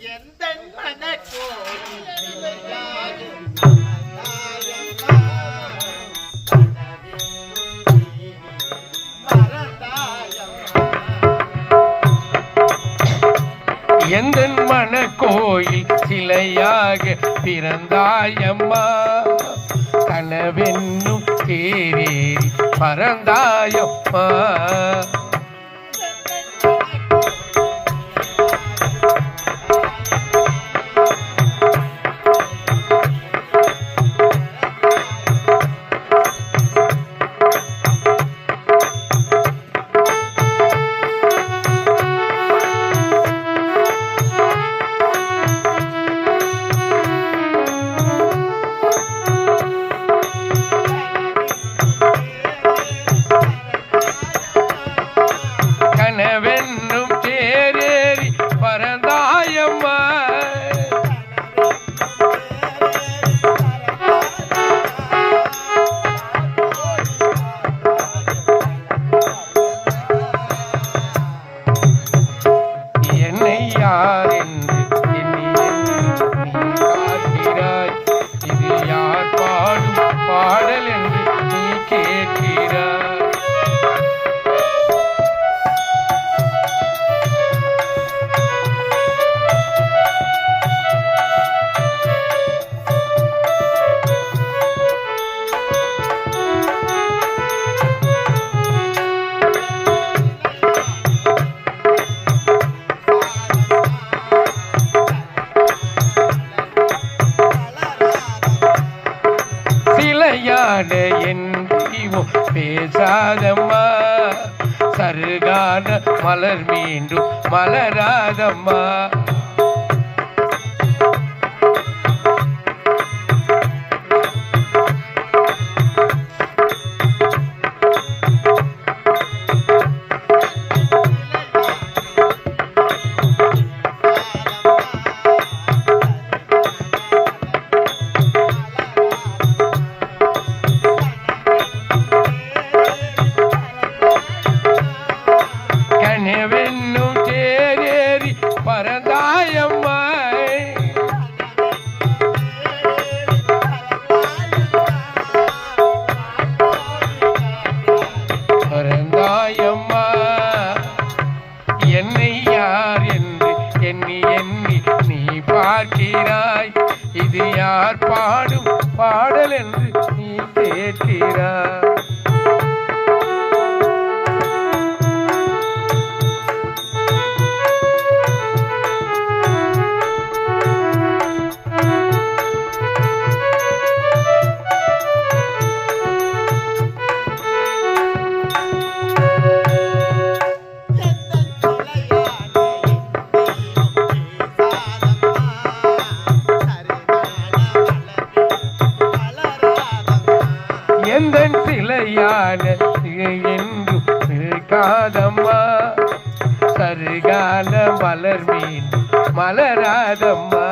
எந்த எந்தன் மன கோயில் சிலையாக பிறந்தாயம்மா கனவென்னும் தேரேறி பறந்தாயம்மா கனவென்னும் தேரேறி பறந்தாயம்மா என்னை யார் என்று எண்ணி நீ பார்க்கிறாய் இது யார் பாடும் பாடல் என்று நீ கேட்கிறாய் சிலையான என் தெய்வம் பேசாதம்மா சருகான மலர் மீண்டும் மலராதம்மா கனவென்னும் தேரேறி பறந்தாயம்மா பறந்தாயம்மா என்னை யார் என்று எண்ணி எண்ணி நீ பார்க்கிறாய் இது யார் பாடும் பாடல் என்று நீ கேட்கிறாய் எந்தன் சிலையான என்று இருக்காதம்மா சருகான மலர் மீண்டும் மலராதம்மா